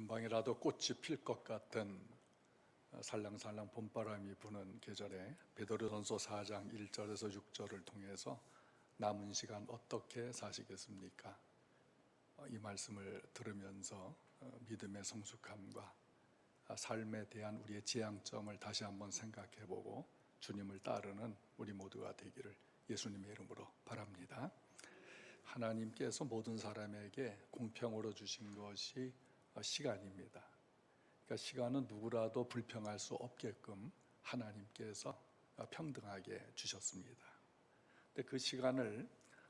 금방이라도 꽃이 필 것 같은 살랑살랑 봄바람이 부는 계절에 베드로전서 4장 1절에서 6절을 통해서 남은 시간 어떻게 사시겠습니까? 이 말씀을 들으면서 믿음의 성숙함과 삶에 대한 우리의 지향점을 다시 한번 생각해보고 주님을 따르는 우리 모두가 되기를 예수님의 이름으로 바랍니다. 하나님께서 모든 사람에게 공평으로 주신 것이 시간입니다. 그러니까 시간은 누구라도 불평할 수 없게끔 하나님께서 평등하게 주셨습니다. 근데 그 시간을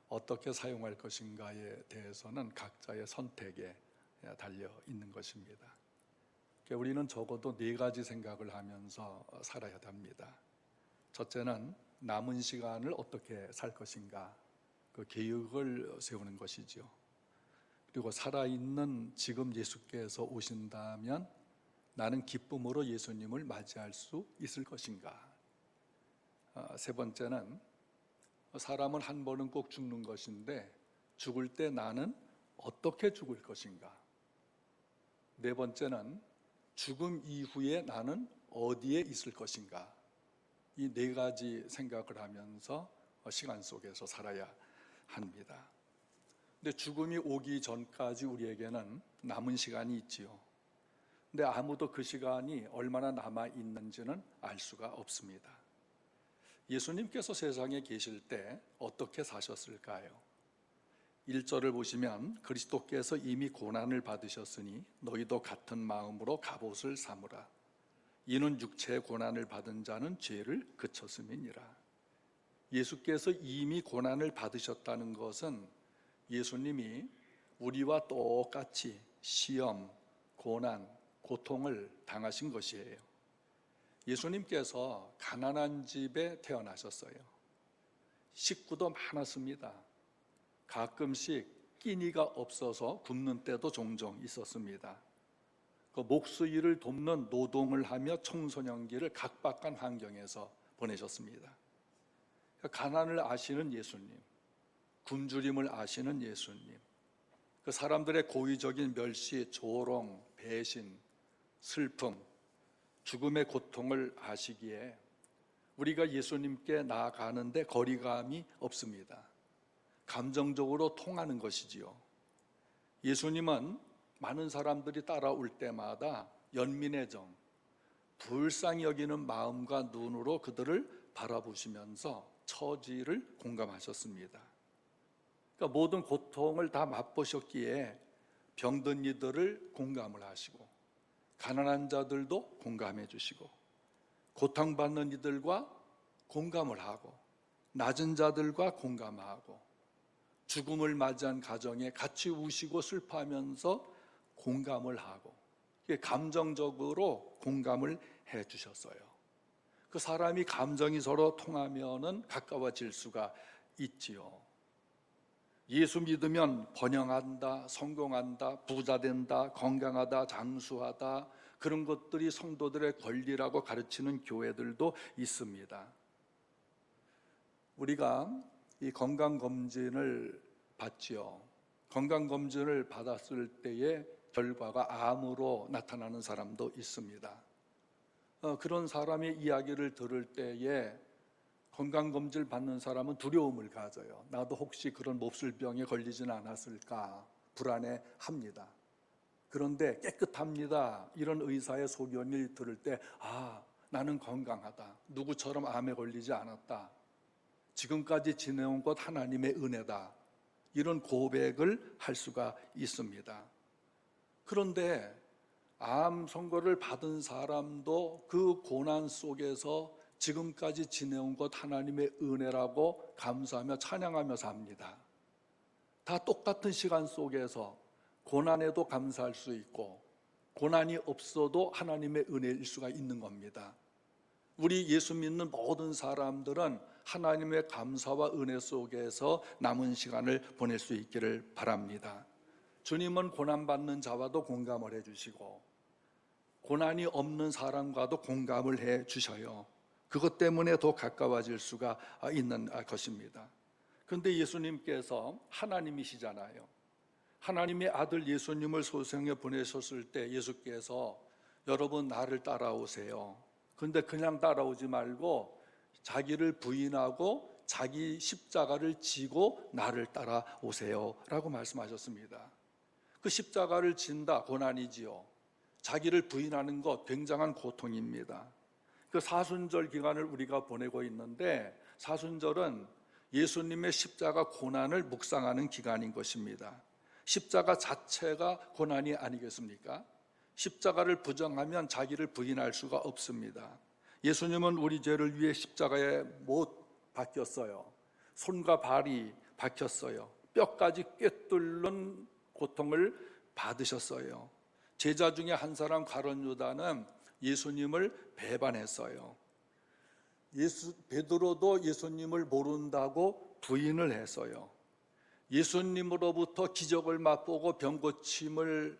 어떻게 사용할 것인가에 대해서는 각자의 선택에 달려 있는 것입니다. 그러니까 우리는 적어도 4가지 생각을 하면서 살아야 합니다. 첫째는 남은 시간을 어떻게 살 것인가, 그 계획을 세우는 것이죠. 그리고 살아있는 지금 예수께서 오신다면 나는 기쁨으로 예수님을 맞이할 수 있을 것인가. 세 번째는 사람은 한 번은 꼭 죽는 것인데 죽을 때 나는 어떻게 죽을 것인가. 네 번째는 죽음 이후에 나는 어디에 있을 것인가. 이 4가지 생각을 하면서 시간 속에서 살아야 합니다. 근데 죽음이 오기 전까지 우리에게는 남은 시간이 있지요. 근데 아무도 그 시간이 얼마나 남아 있는지는 알 수가 없습니다. 예수님께서 세상에 계실 때 어떻게 사셨을까요? 1절을 보시면 그리스도께서 이미 고난을 받으셨으니 너희도 같은 마음으로 갑옷을 삼으라. 이는 육체의 고난을 받은 자는 죄를 그쳤음이니라. 예수께서 이미 고난을 받으셨다는 것은 예수님이 우리와 똑같이 시험, 고난, 고통을 당하신 것이에요. 예수님께서 가난한 집에 태어나셨어요. 식구도 많았습니다. 가끔씩 끼니가 없어서 굶는 때도 종종 있었습니다. 그 목수일을 돕는 노동을 하며 청소년기를 각박한 환경에서 보내셨습니다. 가난을 아시는 예수님, 굶주림을 아시는 예수님, 그 사람들의 고의적인 멸시, 조롱, 배신, 슬픔, 죽음의 고통을 아시기에 우리가 예수님께 나아가는데 거리감이 없습니다. 감정적으로 통하는 것이지요. 예수님은 많은 사람들이 따라올 때마다 연민의 정, 불쌍히 여기는 마음과 눈으로 그들을 바라보시면서 처지를 공감하셨습니다. 그러니까 모든 고통을 다 맛보셨기에 병든 이들을 공감을 하시고 가난한 자들도 공감해 주시고 고통받는 이들과 공감을 하고 낮은 자들과 공감하고 죽음을 맞이한 가정에 같이 우시고 슬퍼하면서 공감을 하고 감정적으로 공감을 해 주셨어요. 그 사람이 감정이 서로 통하면은 가까워질 수가 있지요. 예수 믿으면 번영한다, 성공한다, 부자 된다, 건강하다, 장수하다, 그런 것들이 성도들의 권리라고 가르치는 교회들도 있습니다. 우리가 이 건강검진을 받지요. 건강검진을 받았을 때의 결과가 암으로 나타나는 사람도 있습니다. 그런 사람의 이야기를 들을 때에 건강검진을 받는 사람은 두려움을 가져요. 나도 혹시 그런 몹쓸병에 걸리지는 않았을까 불안해합니다. 그런데 깨끗합니다. 이런 의사의 소견을 들을 때 나는 건강하다. 누구처럼 암에 걸리지 않았다. 지금까지 지내온 것 하나님의 은혜다. 이런 고백을 할 수가 있습니다. 그런데 암 선고를 받은 사람도 그 고난 속에서 지금까지 지내온 것 하나님의 은혜라고 감사하며 찬양하며 삽니다. 다 똑같은 시간 속에서 고난에도 감사할 수 있고 고난이 없어도 하나님의 은혜일 수가 있는 겁니다. 우리 예수 믿는 모든 사람들은 하나님의 감사와 은혜 속에서 남은 시간을 보낼 수 있기를 바랍니다. 주님은 고난받는 자와도 공감을 해주시고 고난이 없는 사람과도 공감을 해주셔요. 그것 때문에 더 가까워질 수가 있는 것입니다. 그런데 예수님께서 하나님이시잖아요. 하나님의 아들 예수님을 소생에 보내셨을 때 예수께서 여러분 나를 따라오세요. 근데 그냥 따라오지 말고 자기를 부인하고 자기 십자가를 지고 나를 따라오세요 라고 말씀하셨습니다. 그 십자가를 진다 고난이지요. 자기를 부인하는 것 굉장한 고통입니다. 그 사순절 기간을 우리가 보내고 있는데 사순절은 예수님의 십자가 고난을 묵상하는 기간인 것입니다. 십자가 자체가 고난이 아니겠습니까? 십자가를 부정하면 자기를 부인할 수가 없습니다. 예수님은 우리 죄를 위해 십자가에 못 박혔어요. 손과 발이 박혔어요. 뼈까지 꿰뚫는 고통을 받으셨어요. 제자 중에 한 사람 가룟 유다는 예수님을 배반했어요. 베드로도 예수님을 모른다고 부인을 했어요. 예수님으로부터 기적을 맛보고 병 고침을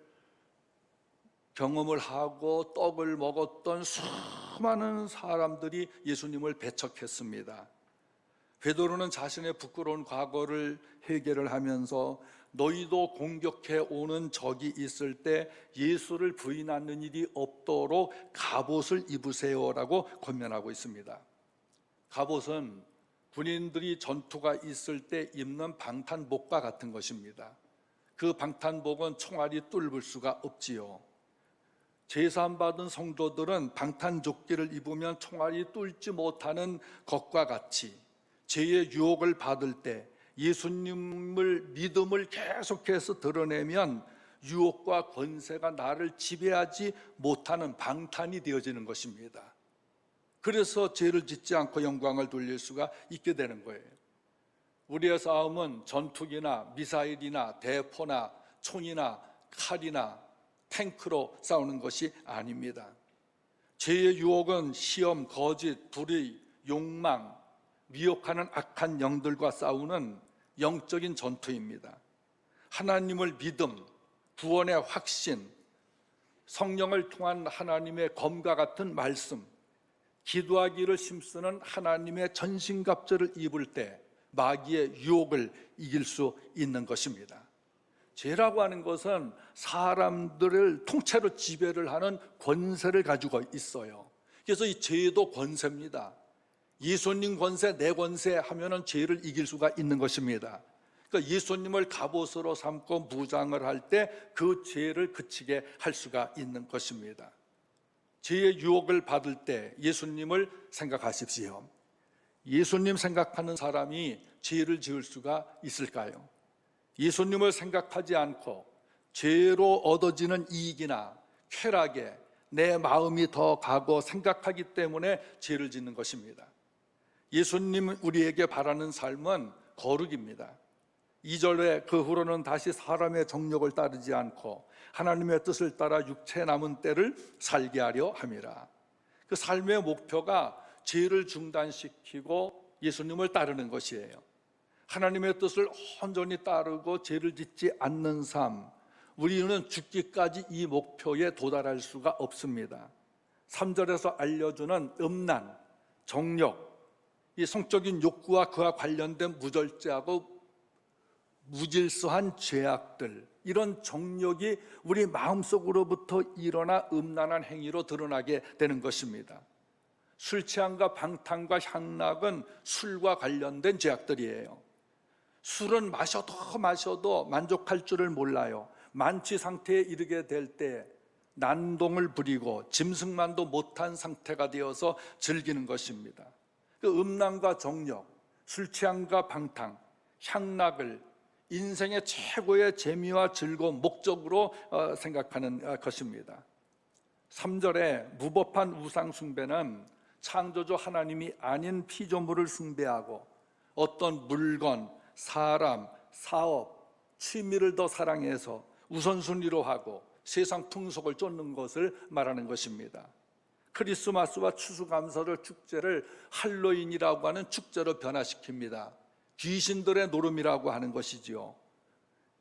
경험을 하고 떡을 먹었던 수많은 사람들이 예수님을 배척했습니다. 베드로는 자신의 부끄러운 과거를 해결을 하면서 너희도 공격해 오는 적이 있을 때 예수를 부인하는 일이 없도록 갑옷을 입으세요라고 권면하고 있습니다. 갑옷은 군인들이 전투가 있을 때 입는 방탄복과 같은 것입니다. 그 방탄복은 총알이 뚫을 수가 없지요. 제사함받은 성도들은 방탄조끼를 입으면 총알이 뚫지 못하는 것과 같이 죄의 유혹을 받을 때 예수님을 믿음을 계속해서 드러내면 유혹과 권세가 나를 지배하지 못하는 방탄이 되어지는 것입니다. 그래서 죄를 짓지 않고 영광을 돌릴 수가 있게 되는 거예요. 우리의 싸움은 전투기나 미사일이나 대포나 총이나 칼이나 탱크로 싸우는 것이 아닙니다. 죄의 유혹은 시험, 거짓, 불의, 욕망, 미혹하는 악한 영들과 싸우는 영적인 전투입니다. 하나님을 믿음, 구원의 확신, 성령을 통한 하나님의 검과 같은 말씀, 기도하기를 힘쓰는 하나님의 전신갑주를 입을 때 마귀의 유혹을 이길 수 있는 것입니다. 죄라고 하는 것은 사람들을 통째로 지배를 하는 권세를 가지고 있어요. 그래서 이 죄도 권세입니다. 예수님 권세, 내 권세 하면은 죄를 이길 수가 있는 것입니다. 그러니까 예수님을 갑옷으로 삼고 무장을 할 때 그 죄를 그치게 할 수가 있는 것입니다. 죄의 유혹을 받을 때 예수님을 생각하십시오. 예수님 생각하는 사람이 죄를 지을 수가 있을까요? 예수님을 생각하지 않고 죄로 얻어지는 이익이나 쾌락에 내 마음이 더 가고 생각하기 때문에 죄를 짓는 것입니다. 예수님 우리에게 바라는 삶은 거룩입니다. 2절에 그 후로는 다시 사람의 정욕을 따르지 않고 하나님의 뜻을 따라 육체 남은 때를 살게 하려 함이라. 그 삶의 목표가 죄를 중단시키고 예수님을 따르는 것이에요. 하나님의 뜻을 온전히 따르고 죄를 짓지 않는 삶, 우리는 죽기까지 이 목표에 도달할 수가 없습니다. 3절에서 알려주는 음란, 정욕, 이 성적인 욕구와 그와 관련된 무절제하고 무질서한 죄악들, 이런 정욕이 우리 마음속으로부터 일어나 음란한 행위로 드러나게 되는 것입니다. 술 취함과 방탕과 향락은 술과 관련된 죄악들이에요. 술은 마셔도 만족할 줄을 몰라요. 만취 상태에 이르게 될 때 난동을 부리고 짐승만도 못한 상태가 되어서 즐기는 것입니다. 그 음란과 정욕, 술 취함과 방탕, 향락을 인생의 최고의 재미와 즐거움, 목적으로 생각하는 것입니다. 3절에 무법한 우상 숭배는 창조주 하나님이 아닌 피조물을 숭배하고 어떤 물건, 사람, 사업, 취미를 더 사랑해서 우선순위로 하고 세상 풍속을 쫓는 것을 말하는 것입니다. 크리스마스와 추수감사절 축제를 할로윈이라고 하는 축제로 변화시킵니다. 귀신들의 노름이라고 하는 것이지요.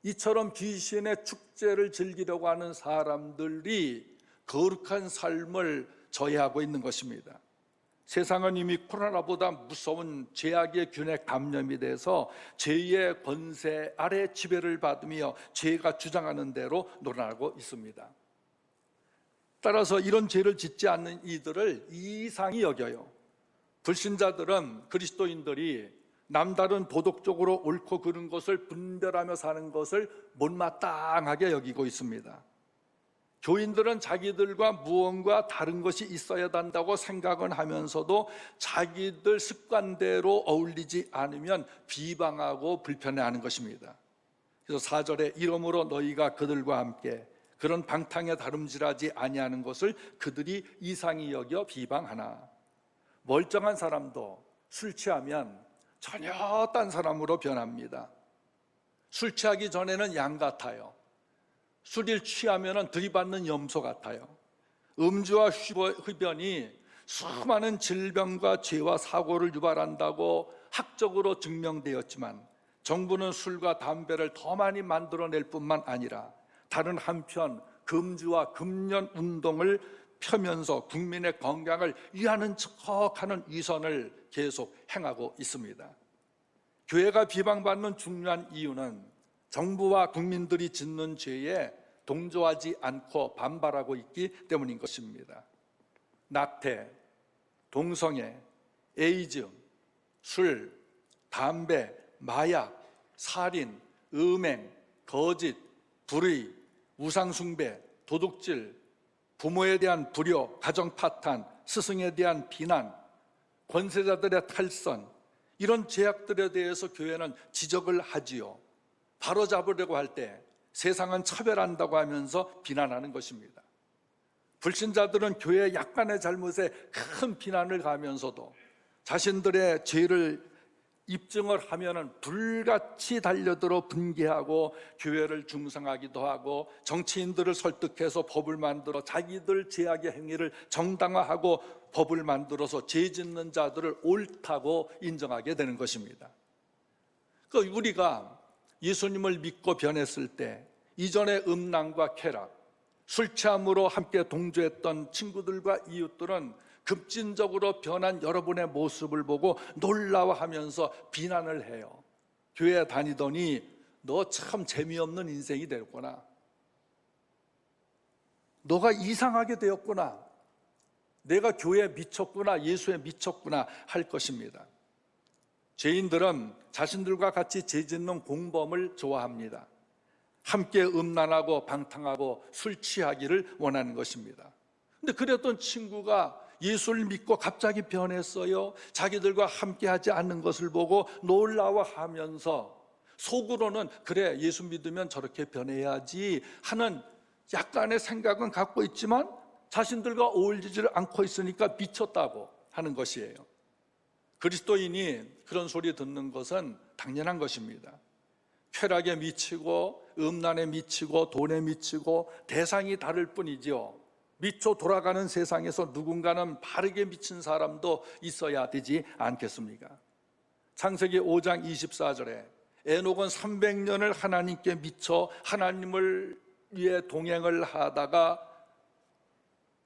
이처럼 귀신의 축제를 즐기려고 하는 사람들이 거룩한 삶을 저해하고 있는 것입니다. 세상은 이미 코로나보다 무서운 죄악의 균에 감염이 돼서 죄의 권세 아래 지배를 받으며 죄가 주장하는 대로 놀아나고 있습니다. 따라서 이런 죄를 짓지 않는 이들을 이상히 여겨요. 불신자들은 그리스도인들이 남다른 도덕적으로 옳고 그른 것을 분별하며 사는 것을 못마땅하게 여기고 있습니다. 교인들은 자기들과 무언가 다른 것이 있어야 한다고 생각은 하면서도 자기들 습관대로 어울리지 않으면 비방하고 불편해하는 것입니다. 그래서 4절에 이러므로 너희가 그들과 함께 그런 방탕에 다름질하지 아니하는 것을 그들이 이상히 여겨 비방하나. 멀쩡한 사람도 술 취하면 전혀 딴 사람으로 변합니다. 술 취하기 전에는 양 같아요. 술을 취하면 들이받는 염소 같아요. 음주와 흡연이 수많은 질병과 죄와 사고를 유발한다고 학적으로 증명되었지만 정부는 술과 담배를 더 많이 만들어낼 뿐만 아니라 다른 한편 금주와 금연 운동을 펴면서 국민의 건강을 위하는 척하는 위선을 계속 행하고 있습니다. 교회가 비방받는 중요한 이유는 정부와 국민들이 짓는 죄에 동조하지 않고 반발하고 있기 때문인 것입니다. 낙태, 동성애, 에이즈, 술, 담배, 마약, 살인, 음행, 거짓, 불의, 우상숭배, 도둑질, 부모에 대한 불효, 가정 파탄, 스승에 대한 비난, 권세자들의 탈선, 이런 죄악들에 대해서 교회는 지적을 하지요. 바로잡으려고 할 때 세상은 차별한다고 하면서 비난하는 것입니다. 불신자들은 교회의 약간의 잘못에 큰 비난을 가하면서도 자신들의 죄를 입증을 하면은 불같이 달려들어 분개하고 교회를 중상하기도 하고 정치인들을 설득해서 법을 만들어 자기들 죄악의 행위를 정당화하고 법을 만들어서 죄 짓는 자들을 옳다고 인정하게 되는 것입니다. 우리가 예수님을 믿고 변했을 때 이전의 음란과 쾌락, 술 취함으로 함께 동조했던 친구들과 이웃들은 급진적으로 변한 여러분의 모습을 보고 놀라워하면서 비난을 해요. 교회 다니더니 너 참 재미없는 인생이 되었구나. 너가 이상하게 되었구나. 내가 교회에 미쳤구나, 예수에 미쳤구나 할 것입니다. 죄인들은 자신들과 같이 죄 짓는 공범을 좋아합니다. 함께 음란하고 방탕하고 술 취하기를 원하는 것입니다. 근데 그랬던 친구가 예수를 믿고 갑자기 변했어요. 자기들과 함께 하지 않는 것을 보고 놀라워하면서 속으로는 그래, 예수 믿으면 저렇게 변해야지 하는 약간의 생각은 갖고 있지만 자신들과 어울리지 않고 있으니까 미쳤다고 하는 것이에요. 그리스도인이 그런 소리 듣는 것은 당연한 것입니다. 쾌락에 미치고 음란에 미치고 돈에 미치고 대상이 다를 뿐이죠. 미쳐 돌아가는 세상에서 누군가는 바르게 미친 사람도 있어야 되지 않겠습니까? 창세기 5장 24절에 에녹은 300년을 하나님께 미쳐 하나님을 위해 동행을 하다가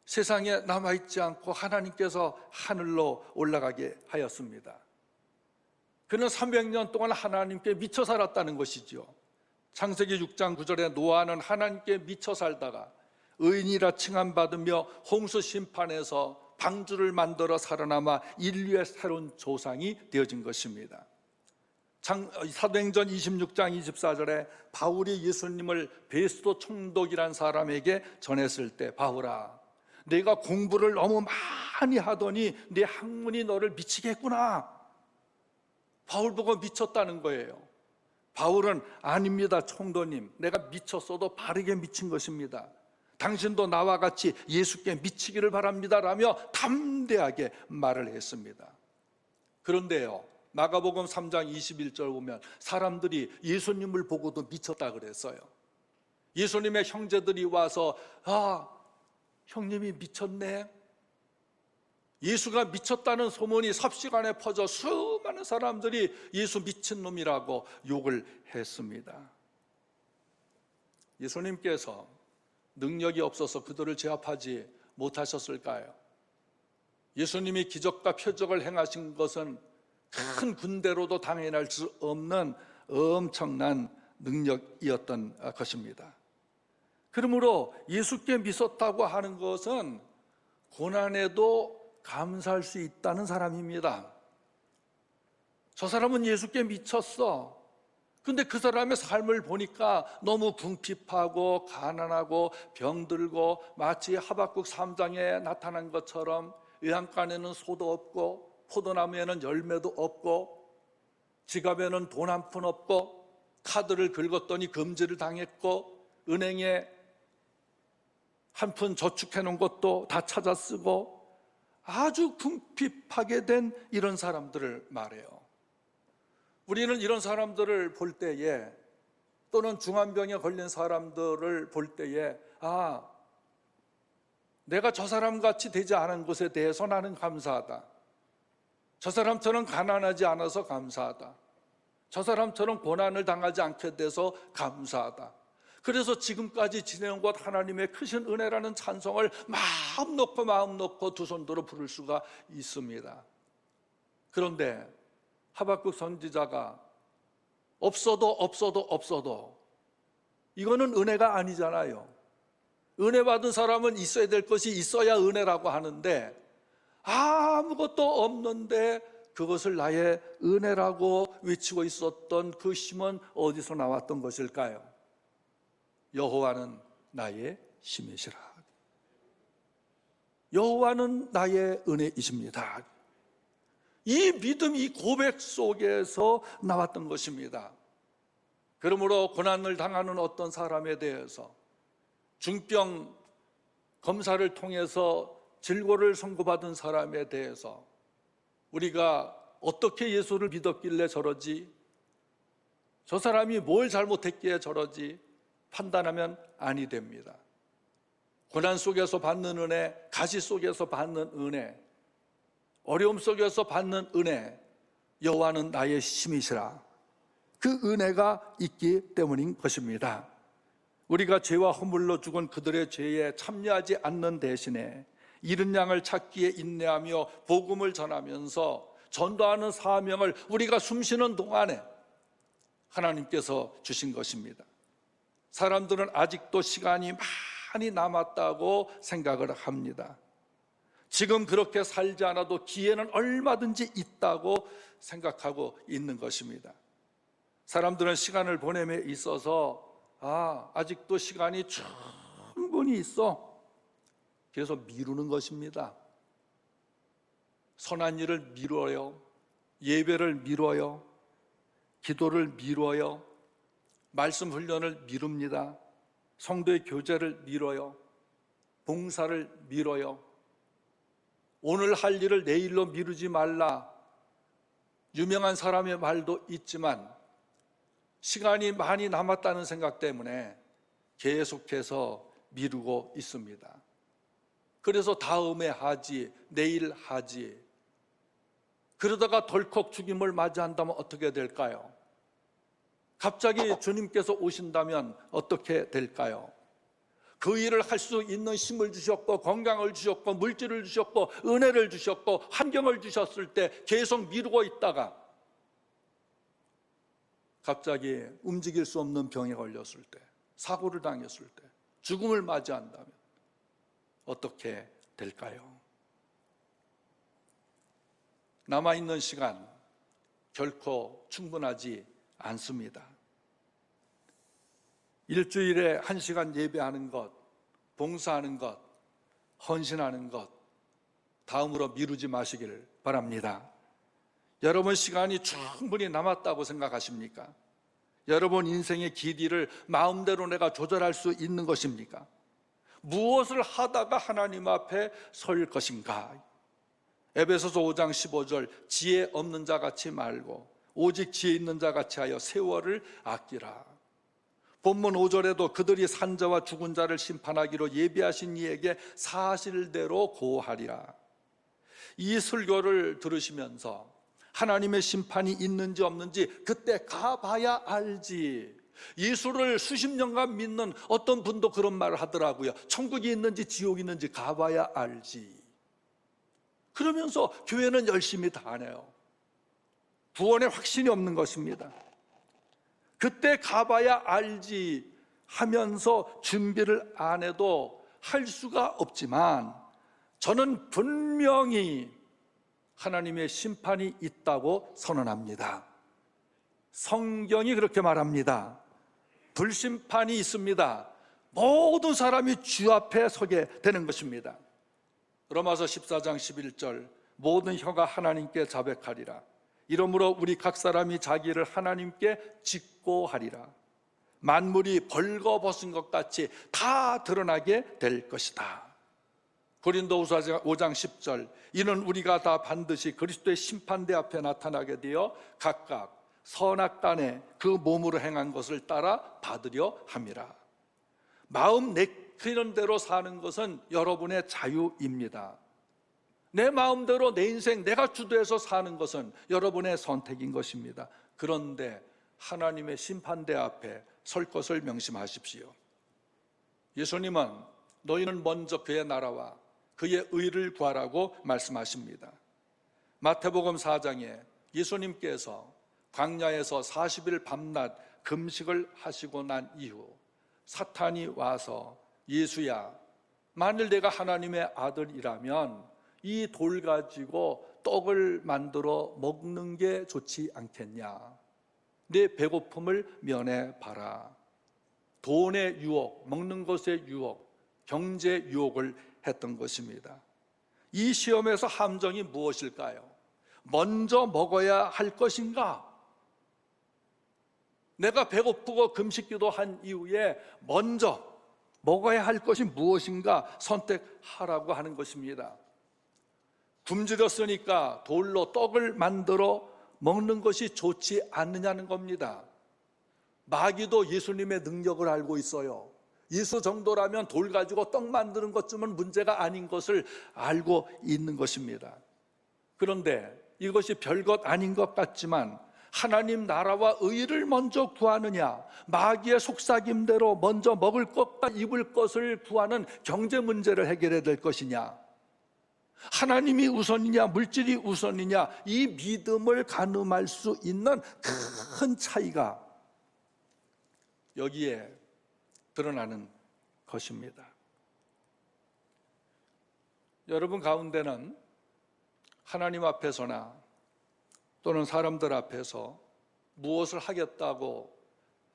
세상에 남아있지 않고 하나님께서 하늘로 올라가게 하였습니다. 그는 300년 동안 하나님께 미쳐 살았다는 것이죠. 창세기 6장 9절에 노아는 하나님께 미쳐 살다가 의인이라 칭함받으며 홍수 심판에서 방주를 만들어 살아남아 인류의 새로운 조상이 되어진 것입니다. 사도행전 26장 24절에 바울이 예수님을 베스도 총독이란 사람에게 전했을 때 바울아, 내가 공부를 너무 많이 하더니 내 학문이 너를 미치게 했구나. 바울 보고 미쳤다는 거예요. 바울은 아닙니다, 총독님. 내가 미쳤어도 바르게 미친 것입니다. 당신도 나와 같이 예수께 미치기를 바랍니다 라며 담대하게 말을 했습니다. 그런데요, 마가복음 3장 21절 보면 사람들이 예수님을 보고도 미쳤다 그랬어요. 예수님의 형제들이 와서 형님이 미쳤네. 예수가 미쳤다는 소문이 삽시간에 퍼져 수많은 사람들이 예수 미친놈이라고 욕을 했습니다. 예수님께서 능력이 없어서 그들을 제압하지 못하셨을까요? 예수님이 기적과 표적을 행하신 것은 큰 군대로도 당해낼 수 없는 엄청난 능력이었던 것입니다. 그러므로 예수께 믿었다고 하는 것은 고난에도 감사할 수 있다는 사람입니다. 저 사람은 예수께 미쳤어. 근데 그 사람의 삶을 보니까 너무 궁핍하고 가난하고 병들고 마치 하박국 3장에 나타난 것처럼 외양간에는 소도 없고 포도나무에는 열매도 없고 지갑에는 돈 한 푼 없고 카드를 긁었더니 금지를 당했고 은행에 한 푼 저축해 놓은 것도 다 찾아 쓰고 아주 궁핍하게 된 이런 사람들을 말해요. 우리는 이런 사람들을 볼 때에 또는 중환병에 걸린 사람들을 볼 때에 내가 저 사람같이 되지 않은 것에 대해서 나는 감사하다. 저 사람처럼 가난하지 않아서 감사하다. 저 사람처럼 고난을 당하지 않게 돼서 감사하다. 그래서 지금까지 지내온 것 하나님의 크신 은혜라는 찬송을 마음 놓고 두 손 들어 부를 수가 있습니다. 그런데 하박국 선지자가 없어도 이거는 은혜가 아니잖아요. 은혜 받은 사람은 있어야 될 것이 있어야 은혜라고 하는데 아무것도 없는데 그것을 나의 은혜라고 외치고 있었던 그 힘은 어디서 나왔던 것일까요? 여호와는 나의 힘이시라. 여호와는 나의 은혜이십니다. 이 믿음, 이 고백 속에서 나왔던 것입니다. 그러므로 고난을 당하는 어떤 사람에 대해서 중병 검사를 통해서 질고를 선고받은 사람에 대해서 우리가 어떻게 예수를 믿었길래 저러지? 저 사람이 뭘 잘못했기에 저러지? 판단하면 아니 됩니다. 고난 속에서 받는 은혜, 가시 속에서 받는 은혜, 어려움 속에서 받는 은혜, 여호와는 나의 힘이시라. 그 은혜가 있기 때문인 것입니다. 우리가 죄와 허물로 죽은 그들의 죄에 참여하지 않는 대신에 잃은 양을 찾기에 인내하며 복음을 전하면서 전도하는 사명을 우리가 숨쉬는 동안에 하나님께서 주신 것입니다. 사람들은 아직도 시간이 많이 남았다고 생각을 합니다. 지금 그렇게 살지 않아도 기회는 얼마든지 있다고 생각하고 있는 것입니다. 사람들은 시간을 보냄에 있어서 아직도 시간이 충분히 있어. 그래서 미루는 것입니다. 선한 일을 미뤄요. 예배를 미뤄요. 기도를 미뤄요. 말씀 훈련을 미룹니다. 성도의 교제를 미뤄요. 봉사를 미뤄요. 오늘 할 일을 내일로 미루지 말라. 유명한 사람의 말도 있지만 시간이 많이 남았다는 생각 때문에 계속해서 미루고 있습니다. 그래서 다음에 하지, 내일 하지. 그러다가 덜컥 죽임을 맞이한다면 어떻게 될까요? 갑자기 주님께서 오신다면 어떻게 될까요? 그 일을 할 수 있는 힘을 주셨고 건강을 주셨고 물질을 주셨고 은혜를 주셨고 환경을 주셨을 때 계속 미루고 있다가 갑자기 움직일 수 없는 병에 걸렸을 때, 사고를 당했을 때, 죽음을 맞이한다면 어떻게 될까요? 남아있는 시간 결코 충분하지 않습니다. 일주일에 1시간 예배하는 것, 봉사하는 것, 헌신하는 것, 다음으로 미루지 마시기를 바랍니다. 여러분 시간이 충분히 남았다고 생각하십니까? 여러분 인생의 길이를 마음대로 내가 조절할 수 있는 것입니까? 무엇을 하다가 하나님 앞에 설 것인가? 에베소서 5장 15절 지혜 없는 자 같이 말고 오직 지혜 있는 자 같이 하여 세월을 아끼라. 본문 5절에도 그들이 산자와 죽은 자를 심판하기로 예비하신 이에게 사실대로 고하리라. 이 설교를 들으시면서 하나님의 심판이 있는지 없는지 그때 가봐야 알지. 예수를 수십 년간 믿는 어떤 분도 그런 말을 하더라고요. 천국이 있는지 지옥이 있는지 가봐야 알지. 그러면서 교회는 열심히 다 안 해요. 구원에 확신이 없는 것입니다. 그때 가봐야 알지 하면서 준비를 안 해도 할 수가 없지만, 저는 분명히 하나님의 심판이 있다고 선언합니다. 성경이 그렇게 말합니다. 불심판이 있습니다. 모든 사람이 주 앞에 서게 되는 것입니다. 로마서 14장 11절, 모든 혀가 하나님께 자백하리라. 이러므로 우리 각 사람이 자기를 하나님께 직고하리라. 만물이 벌거벗은 것 같이 다 드러나게 될 것이다. 고린도후서 5장 10절, 이는 우리가 다 반드시 그리스도의 심판대 앞에 나타나게 되어 각각 선악간에 그 몸으로 행한 것을 따라 받으려 함이라. 마음 내키는 대로 사는 것은 여러분의 자유입니다. 내 마음대로 내 인생 내가 주도해서 사는 것은 여러분의 선택인 것입니다. 그런데 하나님의 심판대 앞에 설 것을 명심하십시오. 예수님은 너희는 먼저 그의 나라와 그의 의를 구하라고 말씀하십니다. 마태복음 4장에 예수님께서 광야에서 40일 밤낮 금식을 하시고 난 이후 사탄이 와서, 예수야, 만일 내가 하나님의 아들이라면 이 돌 가지고 떡을 만들어 먹는 게 좋지 않겠냐? 내 배고픔을 면해봐라. 돈의 유혹, 먹는 것의 유혹, 경제 유혹을 했던 것입니다. 이 시험에서 함정이 무엇일까요? 먼저 먹어야 할 것인가? 내가 배고프고 금식기도 한 이후에 먼저 먹어야 할 것이 무엇인가 선택하라고 하는 것입니다. 굶주렸으니까 돌로 떡을 만들어 먹는 것이 좋지 않느냐는 겁니다. 마귀도 예수님의 능력을 알고 있어요. 예수 정도라면 돌 가지고 떡 만드는 것쯤은 문제가 아닌 것을 알고 있는 것입니다. 그런데 이것이 별것 아닌 것 같지만, 하나님 나라와 의를 먼저 구하느냐, 마귀의 속삭임대로 먼저 먹을 것과 입을 것을 구하는 경제 문제를 해결해야 될 것이냐, 하나님이 우선이냐 물질이 우선이냐, 이 믿음을 가늠할 수 있는 큰 차이가 여기에 드러나는 것입니다. 여러분 가운데는 하나님 앞에서나 또는 사람들 앞에서 무엇을 하겠다고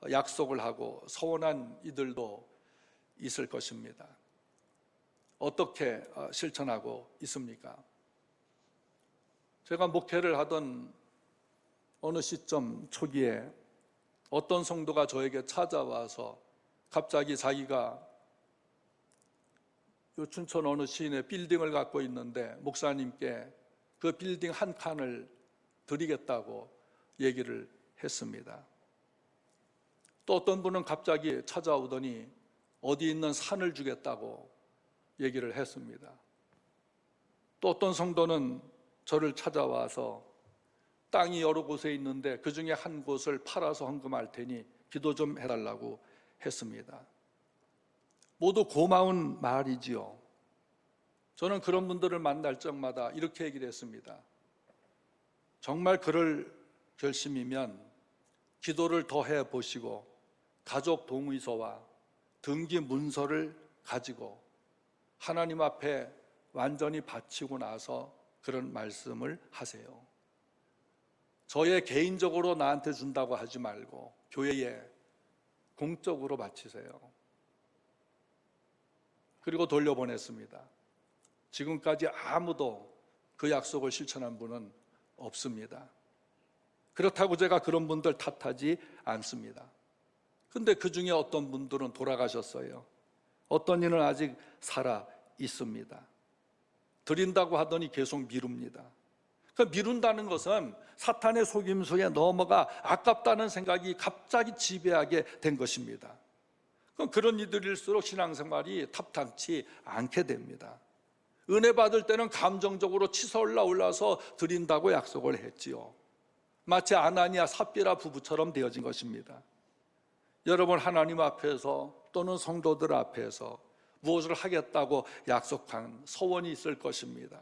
약속을 하고 서원한 이들도 있을 것입니다. 어떻게 실천하고 있습니까? 제가 목회를 하던 어느 시점 초기에 어떤 성도가 저에게 찾아와서 갑자기 자기가 요 춘천 어느 시내 빌딩을 갖고 있는데 목사님께 그 빌딩 한 칸을 드리겠다고 얘기를 했습니다. 또 어떤 분은 갑자기 찾아오더니 어디 있는 산을 주겠다고 얘기를 했습니다. 또 어떤 성도는 저를 찾아와서 땅이 여러 곳에 있는데 그 중에 한 곳을 팔아서 헌금할 테니 기도 좀 해달라고 했습니다. 모두 고마운 말이지요. 저는 그런 분들을 만날 적마다 이렇게 얘기를 했습니다. 정말 그럴 결심이면 기도를 더 해보시고 가족 동의서와 등기 문서를 가지고 하나님 앞에 완전히 바치고 나서 그런 말씀을 하세요. 저의 개인적으로 나한테 준다고 하지 말고 교회에 공적으로 바치세요. 그리고 돌려보냈습니다. 지금까지 아무도 그 약속을 실천한 분은 없습니다. 그렇다고 제가 그런 분들 탓하지 않습니다. 근데 그 중에 어떤 분들은 돌아가셨어요. 어떤 이는 아직 살아 있습니다. 드린다고 하더니 계속 미룹니다. 그 미룬다는 것은 사탄의 속임수에 넘어가 아깝다는 생각이 갑자기 지배하게 된 것입니다. 그럼 그런 이들일수록 신앙생활이 탑탄치 않게 됩니다. 은혜 받을 때는 감정적으로 치솟아 올라서 드린다고 약속을 했지요. 마치 아나니아 삽비라 부부처럼 되어진 것입니다. 여러분 하나님 앞에서 또는 성도들 앞에서 무엇을 하겠다고 약속한 소원이 있을 것입니다.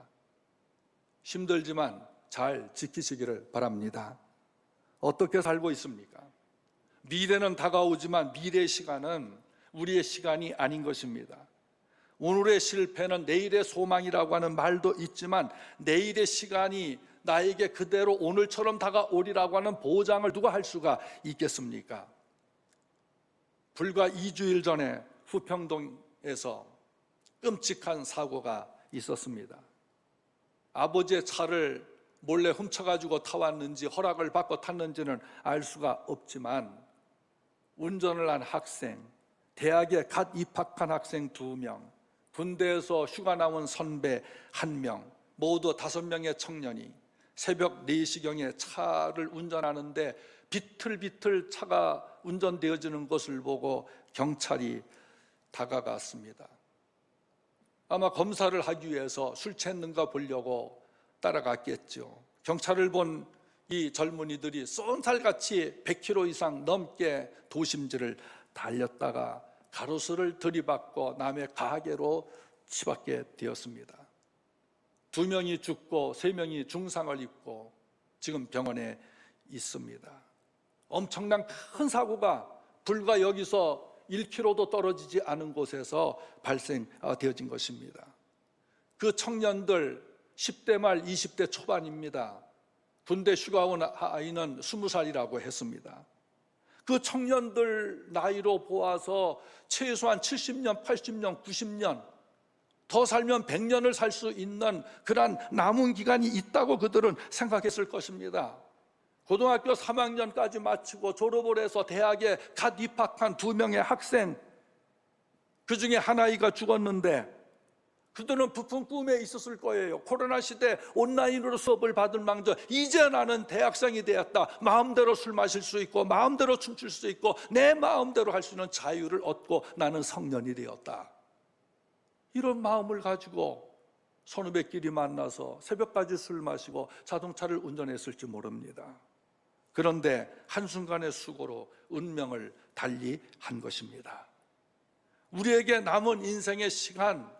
힘들지만 잘 지키시기를 바랍니다. 어떻게 살고 있습니까? 미래는 다가오지만 미래의 시간은 우리의 시간이 아닌 것입니다. 오늘의 실패는 내일의 소망이라고 하는 말도 있지만 내일의 시간이 나에게 그대로 오늘처럼 다가오리라고 하는 보장을 누가 할 수가 있겠습니까? 불과 2주일 전에 후평동에서 끔찍한 사고가 있었습니다. 아버지의 차를 몰래 훔쳐가지고 타왔는지 허락을 받고 탔는지는 알 수가 없지만 운전을 한 학생, 대학에 갓 입학한 학생 2명, 군대에서 휴가 나온 선배 1명, 모두 5명의 청년이 새벽 4시경에 차를 운전하는데 비틀비틀 차가 운전되어지는 것을 보고 경찰이 다가갔습니다. 아마 검사를 하기 위해서 술 취했는가 보려고 따라갔겠죠. 경찰을 본 이 젊은이들이 쏜살같이 100km 이상 넘게 도심지를 달렸다가 가로수를 들이받고 남의 가게로 치받게 되었습니다. 2명이 죽고 3명이 중상을 입고 지금 병원에 있습니다. 엄청난 큰 사고가 불과 여기서 1km도 떨어지지 않은 곳에서 발생되어진 것입니다. 그 청년들 10대 말 20대 초반입니다. 군대 휴가 온 아이는 20살이라고 했습니다. 그 청년들 나이로 보아서 최소한 70년, 80년, 90년 더 살면 100년을 살 수 있는 그런 남은 기간이 있다고 그들은 생각했을 것입니다. 고등학교 3학년까지 마치고 졸업을 해서 대학에 갓 입학한 2명의 학생, 그 중에 한 아이가 죽었는데 그들은 부푼 꿈에 있었을 거예요. 코로나 시대 온라인으로 수업을 받을 망정 이제 나는 대학생이 되었다. 마음대로 술 마실 수 있고 마음대로 춤출 수 있고 내 마음대로 할 수 있는 자유를 얻고 나는 성년이 되었다. 이런 마음을 가지고 선후배끼리 만나서 새벽까지 술 마시고 자동차를 운전했을지 모릅니다. 그런데 한순간의 수고로 운명을 달리한 것입니다. 우리에게 남은 인생의 시간,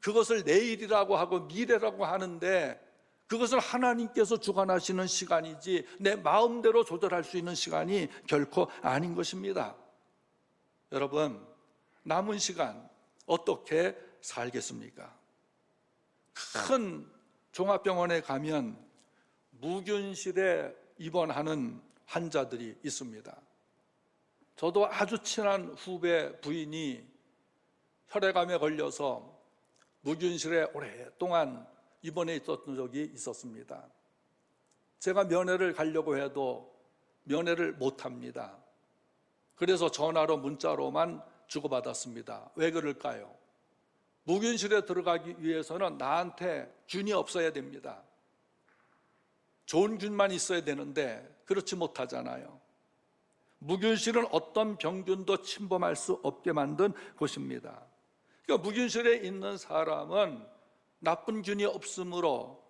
그것을 내일이라고 하고 미래라고 하는데 그것을 하나님께서 주관하시는 시간이지 내 마음대로 조절할 수 있는 시간이 결코 아닌 것입니다. 여러분, 남은 시간 어떻게 살겠습니까? 큰 종합병원에 가면 무균실에 입원하는 환자들이 있습니다. 저도 아주 친한 후배 부인이 혈액암에 걸려서 무균실에 오랫동안 입원해 있었던 적이 있었습니다. 제가 면회를 가려고 해도 면회를 못합니다. 그래서 전화로 문자로만 주고받았습니다. 왜 그럴까요? 무균실에 들어가기 위해서는 나한테 균이 없어야 됩니다. 좋은 균만 있어야 되는데 그렇지 못하잖아요. 무균실은 어떤 병균도 침범할 수 없게 만든 곳입니다. 그러니까 무균실에 있는 사람은 나쁜 균이 없으므로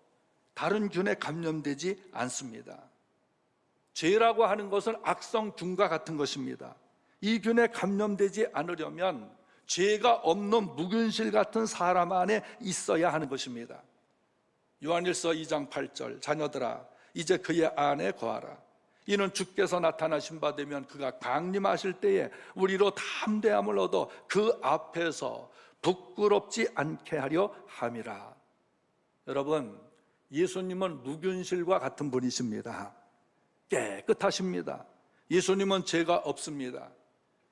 다른 균에 감염되지 않습니다. 죄라고 하는 것은 악성균과 같은 것입니다. 이 균에 감염되지 않으려면 죄가 없는 무균실 같은 사람 안에 있어야 하는 것입니다. 요한일서 2장 8절, 자녀들아 이제 그의 안에 거하라. 이는 주께서 나타나신 바 되면 그가 강림하실 때에 우리로 담대함을 얻어 그 앞에서 부끄럽지 않게 하려 함이라. 여러분, 예수님은 무균실과 같은 분이십니다. 깨끗하십니다. 예수님은 죄가 없습니다.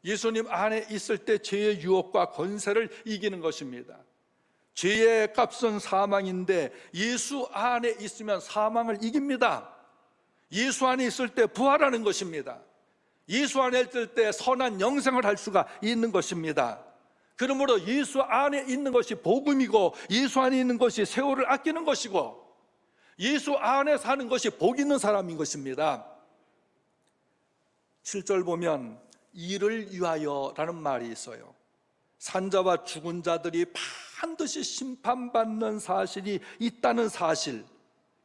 예수님 안에 있을 때 죄의 유혹과 권세를 이기는 것입니다. 죄의 값은 사망인데 예수 안에 있으면 사망을 이깁니다. 예수 안에 있을 때 부활하는 것입니다. 예수 안에 있을 때 선한 영생을 할 수가 있는 것입니다. 그러므로 예수 안에 있는 것이 복음이고 예수 안에 있는 것이 세월을 아끼는 것이고 예수 안에 사는 것이 복 있는 사람인 것입니다. 7절 보면 이를 위하여라는 말이 있어요. 산자와 죽은 자들이 반드시 심판받는 사실이 있다는 사실,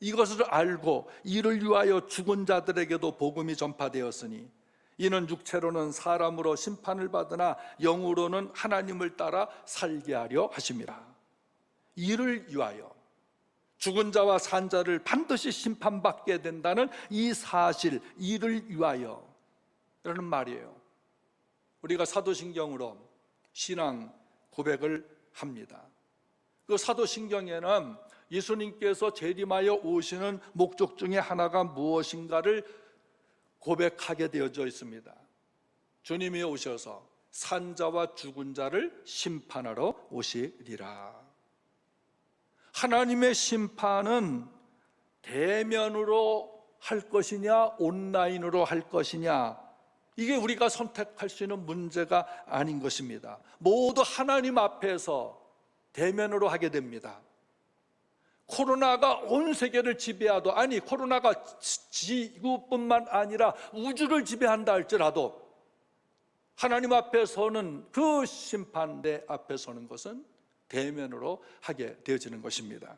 이것을 알고 이를 위하여 죽은 자들에게도 복음이 전파되었으니 이는 육체로는 사람으로 심판을 받으나 영으로는 하나님을 따라 살게 하려 하심이라. 이를 위하여, 죽은 자와 산 자를 반드시 심판받게 된다는 이 사실, 이를 위하여 라는 말이에요. 우리가 사도신경으로 신앙 고백을 합니다. 그 사도신경에는 예수님께서 재림하여 오시는 목적 중에 하나가 무엇인가를 고백하게 되어져 있습니다. 주님이 오셔서 산자와 죽은 자를 심판하러 오시리라. 하나님의 심판은 대면으로 할 것이냐 온라인으로 할 것이냐, 이게 우리가 선택할 수 있는 문제가 아닌 것입니다. 모두 하나님 앞에서 대면으로 하게 됩니다. 코로나가 온 세계를 지배하도, 아니 코로나가 지구뿐만 아니라 우주를 지배한다 할지라도 하나님 앞에 서는, 그 심판대 앞에 서는 것은 대면으로 하게 되어지는 것입니다.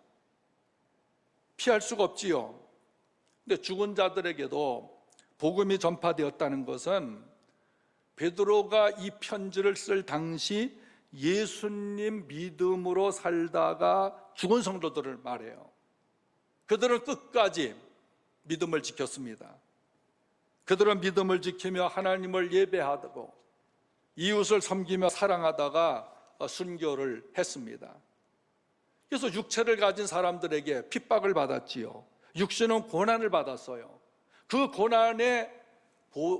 피할 수가 없지요. 근데 죽은 자들에게도 복음이 전파되었다는 것은 베드로가 이 편지를 쓸 당시 예수님 믿음으로 살다가 죽은 성도들을 말해요. 그들은 끝까지 믿음을 지켰습니다. 그들은 믿음을 지키며 하나님을 예배하고 이웃을 섬기며 사랑하다가 순교를 했습니다. 그래서 육체를 가진 사람들에게 핍박을 받았지요. 육신은 고난을 받았어요. 그 고난의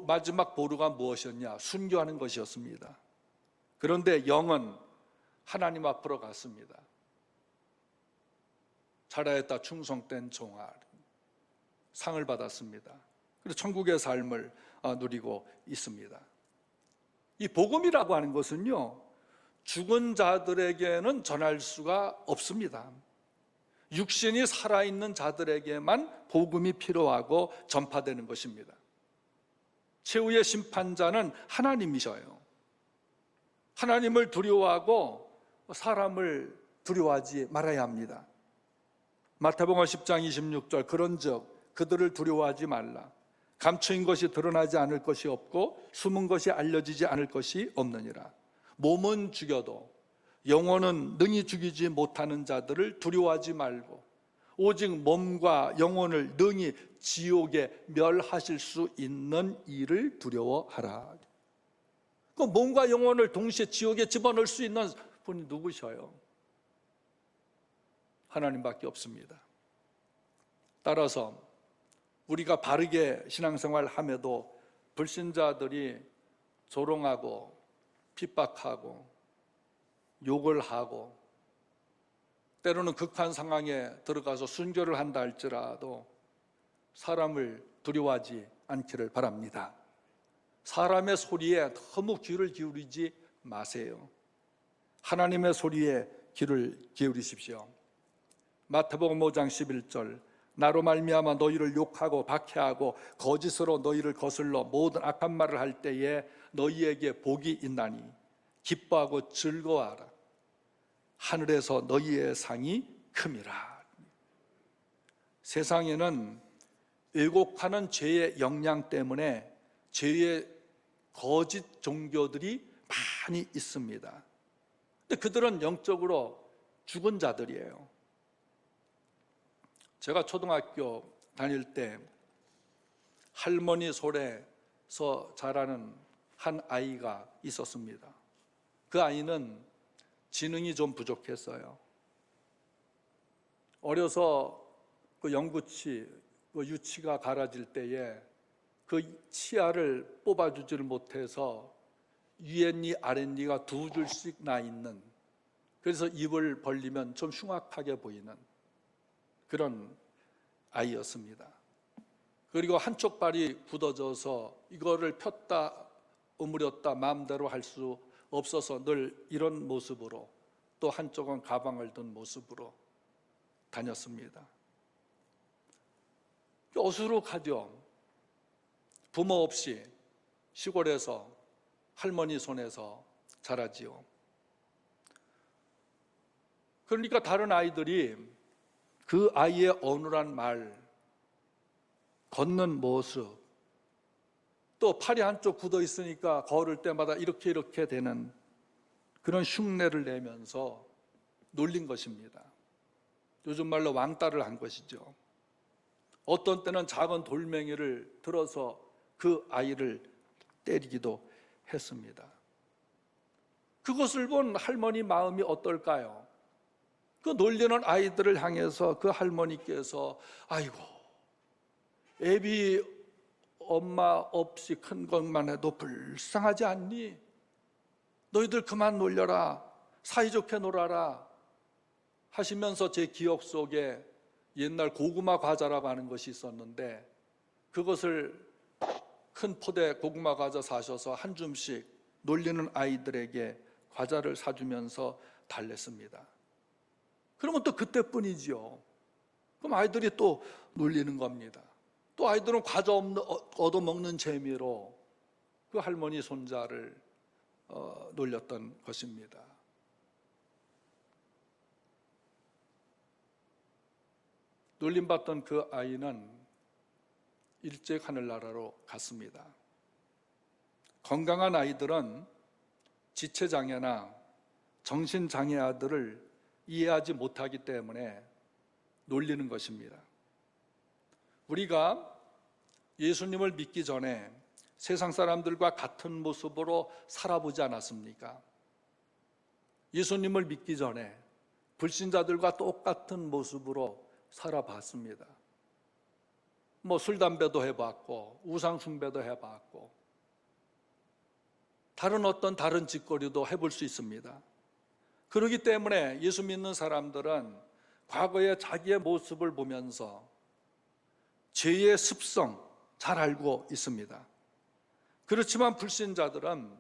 마지막 보루가 무엇이었냐? 순교하는 것이었습니다. 그런데 영은 하나님 앞으로 갔습니다. 잘하였다 충성된 종아, 상을 받았습니다. 그래서 천국의 삶을 누리고 있습니다. 이 복음이라고 하는 것은요, 죽은 자들에게는 전할 수가 없습니다. 육신이 살아있는 자들에게만 복음이 필요하고 전파되는 것입니다. 최후의 심판자는 하나님이셔요. 하나님을 두려워하고 사람을 두려워하지 말아야 합니다. 마태복음 10장 26절, 그런즉 그들을 두려워하지 말라. 감추인 것이 드러나지 않을 것이 없고 숨은 것이 알려지지 않을 것이 없느니라. 몸은 죽여도 영혼은 능히 죽이지 못하는 자들을 두려워하지 말고 오직 몸과 영혼을 능히 지옥에 멸하실 수 있는 이를 두려워하라. 그 몸과 영혼을 동시에 지옥에 집어넣을 수 있는 분이 누구셔요? 하나님밖에 없습니다. 따라서 우리가 바르게 신앙생활 함에도 불신자들이 조롱하고 핍박하고 욕을 하고 때로는 극한 상황에 들어가서 순교를 한다 할지라도 사람을 두려워하지 않기를 바랍니다. 사람의 소리에 너무 귀를 기울이지 마세요. 하나님의 소리에 귀를 기울이십시오. 마태복음 5장 11절, 나로 말미암아 너희를 욕하고 박해하고 거짓으로 너희를 거슬러 모든 악한 말을 할 때에 너희에게 복이 있나니 기뻐하고 즐거워하라. 하늘에서 너희의 상이 큼이라. 세상에는 왜곡하는 죄의 영향 때문에 죄의 거짓 종교들이 많이 있습니다. 근데 그들은 영적으로 죽은 자들이에요. 제가 초등학교 다닐 때 할머니 손에서 자라는 한 아이가 있었습니다. 그 아이는 지능이 좀 부족했어요. 어려서 그 영구치, 그 유치가 갈아질 때에 그 치아를 뽑아주지를 못해서 위엔니 아랫니가 두 줄씩 나 있는, 그래서 입을 벌리면 좀 흉악하게 보이는 그런 아이였습니다. 그리고 한쪽 발이 굳어져서 이거를 폈다 오므렸다 마음대로 할 수 없어서 늘 이런 모습으로, 또 한쪽은 가방을 든 모습으로 다녔습니다. 어수룩하죠. 부모 없이 시골에서 할머니 손에서 자라지요. 그러니까 다른 아이들이 그 아이의 어눌한 말, 걷는 모습, 또 팔이 한쪽 굳어 있으니까 걸을 때마다 이렇게 되는 그런 흉내를 내면서 놀린 것입니다. 요즘 말로 왕따를 한 것이죠. 어떤 때는 작은 돌멩이를 들어서 그 아이를 때리기도 했습니다. 그것을 본 할머니 마음이 어떨까요? 그 놀리는 아이들을 향해서 그 할머니께서 아이고, 애비 엄마 없이 큰 것만 해도 불쌍하지 않니? 너희들 그만 놀려라, 사이좋게 놀아라 하시면서 제 기억 속에 옛날 고구마 과자라고 하는 것이 있었는데, 그것을 큰 포대 고구마 과자 사셔서 한 줌씩 놀리는 아이들에게 과자를 사주면서 달랬습니다. 그러면 또 그때뿐이지요. 그럼 아이들이 또 놀리는 겁니다. 또 아이들은 과자 얻어먹는 재미로 그 할머니 손자를 놀렸던 것입니다. 놀림받던 그 아이는 일찍 하늘나라로 갔습니다. 건강한 아이들은 지체장애나 정신장애 아들을 이해하지 못하기 때문에 놀리는 것입니다. 우리가 예수님을 믿기 전에 세상 사람들과 같은 모습으로 살아보지 않았습니까? 예수님을 믿기 전에 불신자들과 똑같은 모습으로 살아봤습니다. 술, 담배도 해봤고 우상 숭배도 해봤고 다른 짓거리도 해볼 수 있습니다. 그렇기 때문에 예수 믿는 사람들은 과거의 자기의 모습을 보면서 죄의 습성 잘 알고 있습니다. 그렇지만 불신자들은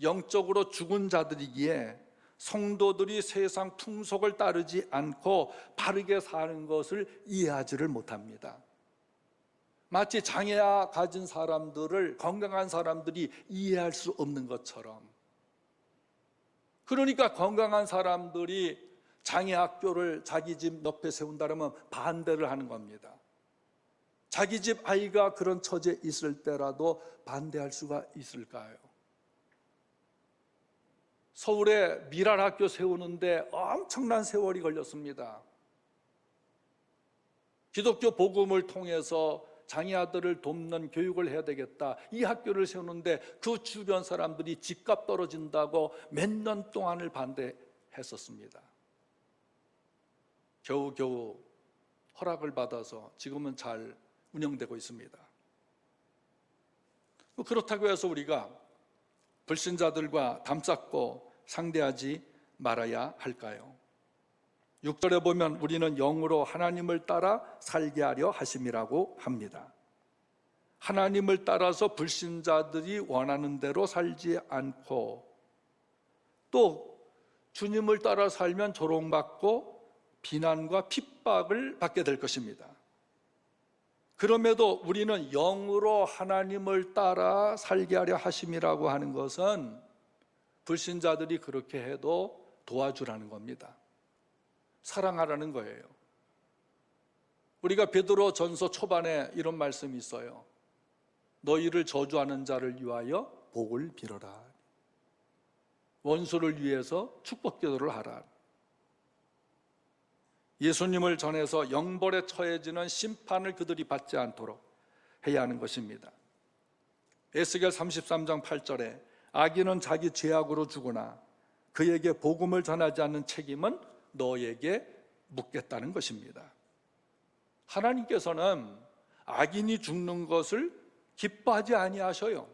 영적으로 죽은 자들이기에 성도들이 세상 풍속을 따르지 않고 바르게 사는 것을 이해하지를 못합니다. 마치 장애가 가진 사람들을 건강한 사람들이 이해할 수 없는 것처럼, 그러니까 건강한 사람들이 장애 학교를 자기 집 옆에 세운다면 반대를 하는 겁니다. 자기 집 아이가 그런 처지에 있을 때라도 반대할 수가 있을까요? 서울에 미랄 학교 세우는데 엄청난 세월이 걸렸습니다. 기독교 복음을 통해서 장애 아들을 돕는 교육을 해야 되겠다, 이 학교를 세우는데 그 주변 사람들이 집값 떨어진다고 몇 년 동안을 반대했었습니다. 겨우겨우 허락을 받아서 지금은 잘 운영되고 있습니다. 그렇다고 해서 우리가 불신자들과 담쌓고 상대하지 말아야 할까요? 6절에 보면 우리는 영으로 하나님을 따라 살게 하려 하심이라고 합니다. 하나님을 따라서 불신자들이 원하는 대로 살지 않고 또 주님을 따라 살면 조롱받고 비난과 핍박을 받게 될 것입니다. 그럼에도 우리는 영으로 하나님을 따라 살게 하려 하심이라고 하는 것은 불신자들이 그렇게 해도 도와주라는 겁니다. 사랑하라는 거예요. 우리가 베드로 전서 초반에 이런 말씀이 있어요. 너희를 저주하는 자를 위하여 복을 빌어라. 원수를 위해서 축복 기도를 하라. 예수님을 전해서 영벌에 처해지는 심판을 그들이 받지 않도록 해야 하는 것입니다. 에스겔 33장 8절에 악인은 자기 죄악으로 죽으나 그에게 복음을 전하지 않는 책임은 너에게 묻겠다는 것입니다. 하나님께서는 악인이 죽는 것을 기뻐하지 아니하셔요.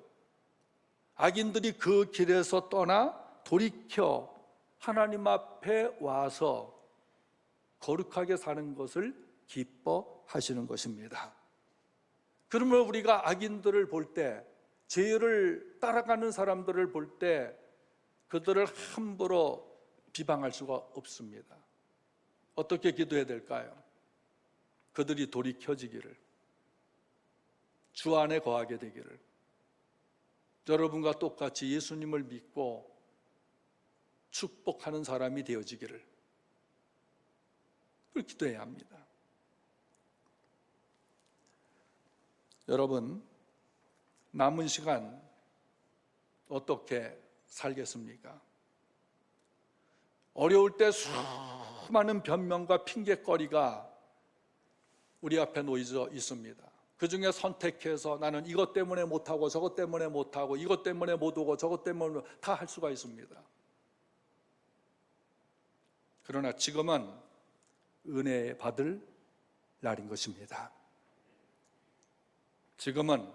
악인들이 그 길에서 떠나 돌이켜 하나님 앞에 와서 거룩하게 사는 것을 기뻐하시는 것입니다. 그러면 우리가 악인들을 볼 때, 죄를 따라가는 사람들을 볼 때 그들을 함부로 비방할 수가 없습니다. 어떻게 기도해야 될까요? 그들이 돌이켜지기를, 주 안에 거하게 되기를, 여러분과 똑같이 예수님을 믿고 축복하는 사람이 되어지기를, 그걸 기도해야 합니다. 여러분, 남은 시간 어떻게 살겠습니까? 어려울 때 수많은 변명과 핑계거리가 우리 앞에 놓여져 있습니다. 그 중에 선택해서 나는 이것 때문에 못하고 저것 때문에 못하고 이것 때문에 못 오고 저것 때문에 다 할 수가 있습니다. 그러나 지금은 은혜 받을 날인 것입니다. 지금은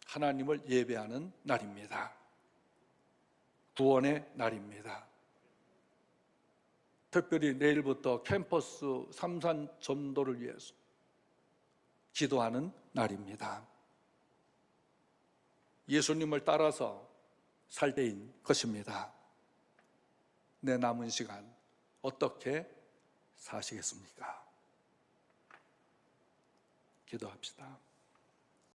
하나님을 예배하는 날입니다. 구원의 날입니다. 특별히 내일부터 캠퍼스 삼산 전도를 위해서 기도하는 날입니다. 예수님을 따라서 살 때인 것입니다. 내 남은 시간 어떻게 사시겠습니까? 기도합시다.